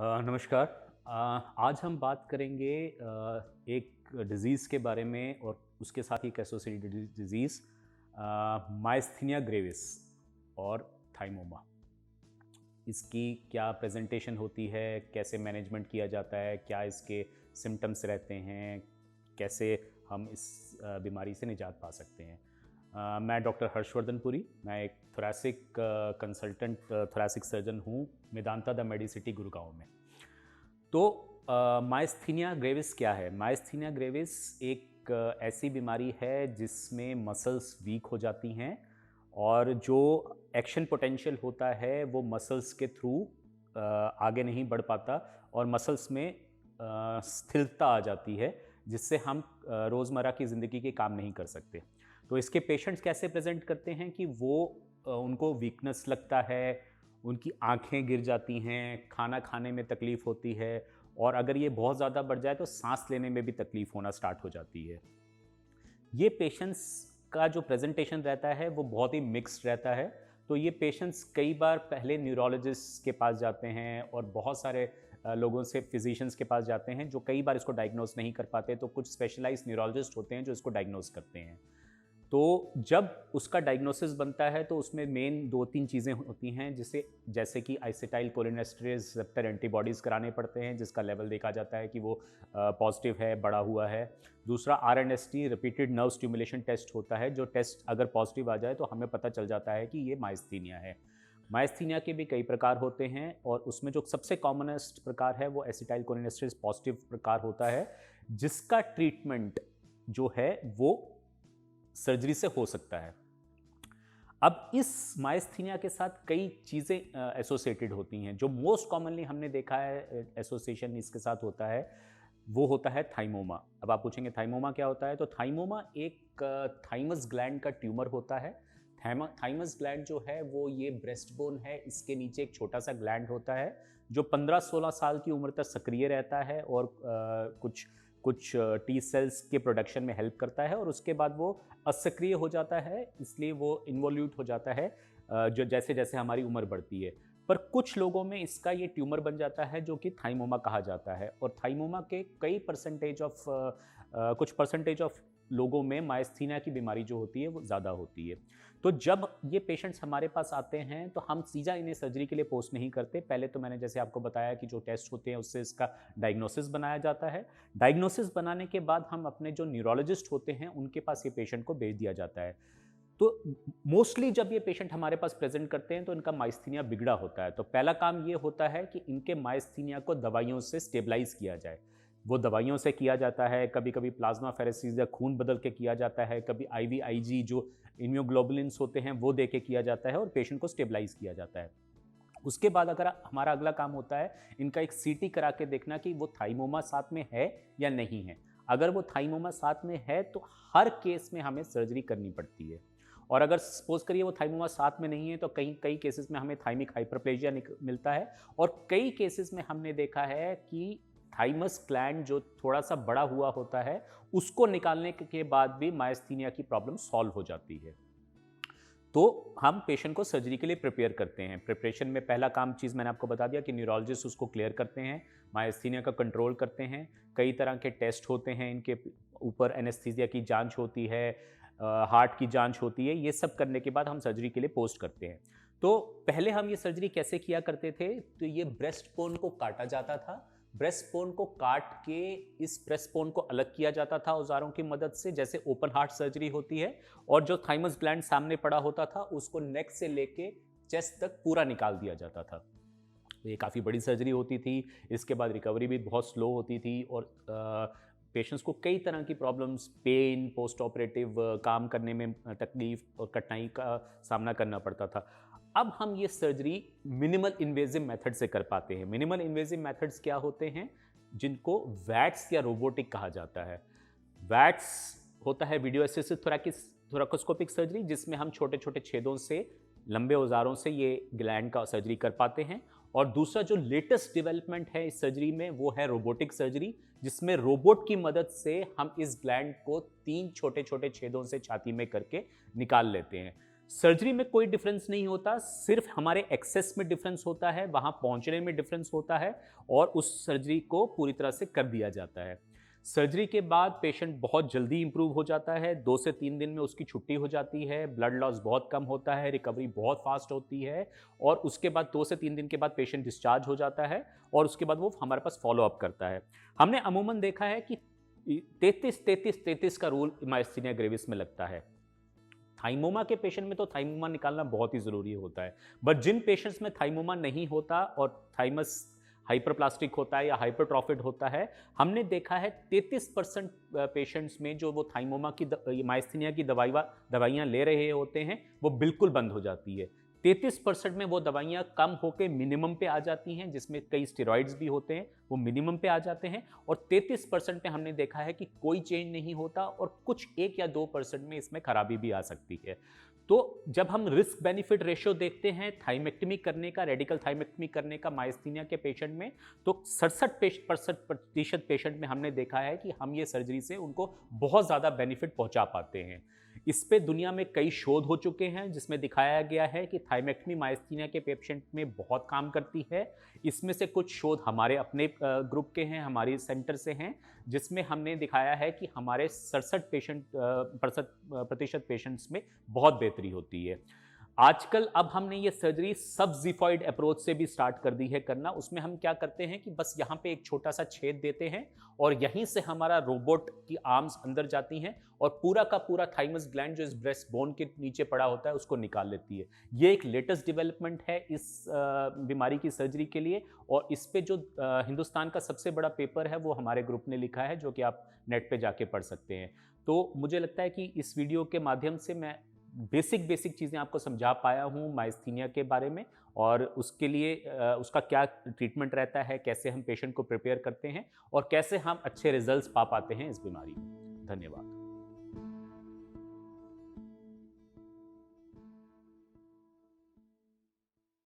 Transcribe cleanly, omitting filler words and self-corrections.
नमस्कार। आज हम बात करेंगे एक डिज़ीज़ के बारे में और उसके साथ ही एक एसोसिएटेड डिज़ीज़ माइस्थीनिया ग्रेविस और थाइमोमा। इसकी क्या प्रेजेंटेशन होती है, कैसे मैनेजमेंट किया जाता है, क्या इसके सिम्टम्स रहते हैं, कैसे हम इस बीमारी से निजात पा सकते हैं। मैं डॉक्टर हर्षवर्धन पुरी, मैं एक थोरैसिक कंसल्टेंट थोरैसिक सर्जन हूँ मेदांता द मेडिसिटी गुड़गांव में। तो माइस्थीनिया ग्रेविस क्या है? माइस्थीनिया ग्रेविस एक ऐसी बीमारी है जिसमें मसल्स वीक हो जाती हैं और जो एक्शन पोटेंशियल होता है वो मसल्स के थ्रू आगे नहीं बढ़ पाता और मसल्स में स्थिरता आ जाती है जिससे हम रोज़मर्रा की ज़िंदगी के काम नहीं कर सकते। तो इसके पेशेंट्स कैसे प्रेजेंट करते हैं कि वो उनको वीकनेस लगता है, उनकी आँखें गिर जाती हैं, खाना खाने में तकलीफ़ होती है और अगर ये बहुत ज़्यादा बढ़ जाए तो साँस लेने में भी तकलीफ़ होना स्टार्ट हो जाती है। ये पेशेंट्स का जो प्रेज़ेंटेशन रहता है वो बहुत ही मिक्स्ड रहता है। तो ये पेशेंट्स कई बार पहले न्यूरोलॉजिस्ट के पास जाते हैं और बहुत सारे लोगों से फिज़िशियंस के पास जाते हैं जो कई बार इसको डायग्नोज़ नहीं कर पाते, तो कुछ स्पेशलाइज़्ड न्यूरोलॉजिस्ट होते हैं जो इसको डायग्नोज़ करते हैं। तो जब उसका डायग्नोसिस बनता है तो उसमें मेन 2-3 चीज़ें होती हैं जिसे जैसे कि एसिटाइल कोलिनेस्टेरेज़ रिसेप्टर एंटीबॉडीज़ कराने पड़ते हैं जिसका लेवल देखा जाता है कि वो पॉजिटिव है, बढ़ा हुआ है। दूसरा आरएनएसटी रिपीटेड नर्व स्टिमुलेशन टेस्ट होता है, जो टेस्ट अगर पॉजिटिव आ जाए तो हमें पता चल जाता है कि ये माइस्थीनिया है। माइस्थीनिया के भी कई प्रकार होते हैं और उसमें जो सबसे कॉमनेस्ट प्रकार है वो एसिटाइल कोलिनेस्टेरेज़ पॉजिटिव प्रकार होता है, जिसका ट्रीटमेंट जो है वो सर्जरी से हो सकता है। अब इस माइस्थीनिया के साथ कई चीज़ें एसोसिएटेड होती हैं। जो मोस्ट कॉमनली हमने देखा है एसोसिएशन इसके साथ होता है, वो होता है थाइमोमा। अब आप पूछेंगे थाइमोमा क्या होता है? तो थाइमोमा एक थाइमस ग्लैंड का ट्यूमर होता है। थाइमस ग्लैंड जो है वो ये ब्रेस्ट बोन है, इसके नीचे एक छोटा-सा ग्लैंड होता है, जो 15-16 साल की उम्र तक सक्रिय रहता है और कुछ कुछ टी सेल्स के प्रोडक्शन में हेल्प करता है और उसके बाद वो असक्रिय हो जाता है, इसलिए वो इन्वॉल्यूट हो जाता है जो जैसे-जैसे हमारी उम्र बढ़ती है। पर कुछ लोगों में इसका ये ट्यूमर बन जाता है जो कि थाइमोमा कहा जाता है और थाइमोमा के कई परसेंटेज ऑफ कुछ परसेंटेज ऑफ लोगों में माइस्थीनिया की बीमारी जो होती है वो ज़्यादा होती है। तो जब ये पेशेंट्स हमारे पास आते हैं तो हम सीधा इन्हें सर्जरी के लिए पोस्ट नहीं करते। पहले तो मैंने जैसे आपको बताया कि जो टेस्ट होते हैं उससे इसका डायग्नोसिस बनाया जाता है। डायग्नोसिस बनाने के बाद हम अपने जो न्यूरोलॉजिस्ट होते हैं उनके पास ये पेशेंट को भेज दिया जाता है। तो मोस्टली जब ये पेशेंट हमारे पास प्रेजेंट करते हैं तो इनका माइस्थीनिया बिगड़ा होता है। तो पहला काम ये होता है कि इनके माइस्थीनिया को दवाइयों से स्टेबलाइज किया जाए। वो दवाइयों से किया जाता है, कभी-कभी प्लाज्मा फेरेसिस या खून बदल के किया जाता है, कभी आईवीआईजी जो इम्यूनोग्लोबुलिन्स होते हैं वो दे के किया जाता है और पेशेंट को स्टेबलाइज किया जाता है। उसके बाद अगर हमारा अगला काम होता है इनका एक सीटी करा के देखना कि वो थाइमोमा साथ में है या नहीं है। अगर वो थाइमोमा साथ में है तो हर केस में हमें सर्जरी करनी पड़ती है और अगर सपोज करिए वो थाइमोमा साथ में नहीं है तो कई कई केसेस में हमें थाइमिक हाइपरप्लेजिया मिलता है और कई केसेस में हमने देखा है कि थाइमस ग्लैंड जो थोड़ा सा बड़ा हुआ होता है उसको निकालने के बाद भी माइस्थीनिया की प्रॉब्लम सॉल्व हो जाती है। तो हम पेशेंट को सर्जरी के लिए प्रिपेयर करते हैं। प्रिपरेशन में पहला काम चीज़ मैंने आपको बता दिया कि न्यूरोलॉजिस्ट उसको क्लियर करते हैं, माइस्थीनिया का कंट्रोल करते हैं। कई तरह के टेस्ट होते हैं, इनके ऊपर एनेस्थीसिया की जांच होती है, हार्ट की जांच होती है। ये सब करने के बाद हम सर्जरी के लिए पोस्ट करते हैं। तो पहले हम ये सर्जरी कैसे किया करते थे? तो ये ब्रेस्ट बोन को काटा जाता था। ब्रेस्ट बोन को काट के इस ब्रेस्ट बोन को अलग किया जाता था औजारों की मदद से, जैसे ओपन हार्ट सर्जरी होती है, और जो थाइमस ग्लैंड सामने पड़ा होता था उसको नेक से लेके चेस्ट तक पूरा निकाल दिया जाता था। तो ये काफ़ी बड़ी सर्जरी होती थी। इसके बाद रिकवरी भी बहुत स्लो होती थी और पेशेंट्स को कई तरह की प्रॉब्लम्स, पेन, पोस्ट ऑपरेटिव काम करने में तकलीफ और कठिनाई का सामना करना पड़ता था। अब हम ये सर्जरी मिनिमल इन्वेजिव मेथड से कर पाते हैं। मिनिमल इन्वेजिव मेथड्स क्या होते हैं? जिनको वैट्स या रोबोटिक कहा जाता है। वैट्स होता है वीडियो असिस्टेड थोरैकोस्कोपिक सर्जरी, जिसमें हम छोटे-छोटे छेदों से, लंबे औजारों से ये ग्लैंड का सर्जरी कर पाते हैं। और दूसरा जो लेटेस्ट डेवलपमेंट है इस सर्जरी में वो है रोबोटिक सर्जरी, जिसमें रोबोट की मदद से हम इस ग्लैंड को 3 छोटे-छोटे छेदों से छाती में करके निकाल लेते हैं। सर्जरी में कोई डिफरेंस नहीं होता, सिर्फ हमारे एक्सेस में डिफरेंस होता है, वहाँ पहुँचने में डिफरेंस होता है और उस सर्जरी को पूरी तरह से कर दिया जाता है। सर्जरी के बाद पेशेंट बहुत जल्दी इम्प्रूव हो जाता है, 2 से 3 दिन में उसकी छुट्टी हो जाती है, ब्लड लॉस बहुत कम होता है, रिकवरी बहुत फास्ट होती है और उसके बाद 2 से 3 दिन के बाद पेशेंट डिस्चार्ज हो जाता है और उसके बाद वो हमारे पास फॉलो अप करता है। हमने अमूमन देखा है कि 33-33-33 का रूल मायस्थीनिया ग्रेविस में लगता है। थाइमोमा के पेशेंट में तो थाइमोमा निकालना बहुत ही ज़रूरी होता है, बट जिन पेशेंट्स में थाइमोमा नहीं होता और थाइमस हाइपरप्लास्टिक होता है या हाइपरट्रॉफिड होता है, हमने देखा है 33% पेशेंट्स में जो वो थाइमोमा की मायस्थीनिया की दवाइयाँ ले रहे होते हैं, वो बिल्कुल बंद हो जाती है। 33% में वो दवाइयाँ कम होकर मिनिमम पे आ जाती हैं, जिसमें कई स्टेरॉइड्स भी होते हैं, वो मिनिमम पे आ जाते हैं और 33% में हमने देखा है कि कोई चेंज नहीं होता और कुछ 1 या 2% में इसमें खराबी भी आ सकती है। तो जब हम रिस्क बेनिफिट रेशियो देखते हैं थाइमेक्टमी करने का, रेडिकल थाइमेक्टमी करने का मायस्थीनिया के पेशेंट में, तो 67% पेशेंट में हमने देखा है कि हम ये सर्जरी से उनको बहुत ज़्यादा बेनिफिट पहुंचा पाते हैं। इस पे दुनिया में कई शोध हो चुके हैं जिसमें दिखाया गया है कि थाइमेक्टमी मायस्थीनिया के पेशेंट में बहुत काम करती है। इसमें से कुछ शोध हमारे अपने ग्रुप के हैं, हमारे सेंटर से हैं, जिसमें हमने दिखाया है कि हमारे 67% पेशेंट्स में बहुत बेहतरी होती है। आजकल अब हमने ये सर्जरी सब ज़िफॉइड अप्रोच से भी स्टार्ट कर दी है करना। उसमें हम क्या करते हैं कि बस यहाँ पे एक छोटा सा छेद देते हैं और यहीं से हमारा रोबोट की आर्म्स अंदर जाती हैं और पूरा का पूरा थाइमस ग्लैंड जो इस ब्रेस्ट बोन के नीचे पड़ा होता है उसको निकाल लेती है। ये एक लेटेस्ट डेवलपमेंट है इस बीमारी की सर्जरी के लिए और इस पे जो हिंदुस्तान का सबसे बड़ा पेपर है वो हमारे ग्रुप ने लिखा है, जो कि आप नेट पे जाके पढ़ सकते हैं। तो मुझे लगता है कि इस वीडियो के माध्यम से मैं बेसिक चीज़ें आपको समझा पाया हूँ मायस्थीनिया के बारे में और उसके लिए उसका क्या ट्रीटमेंट रहता है, कैसे हम पेशेंट को प्रिपेयर करते हैं और कैसे हम अच्छे रिजल्ट्स पा पाते हैं इस बीमारी में। धन्यवाद।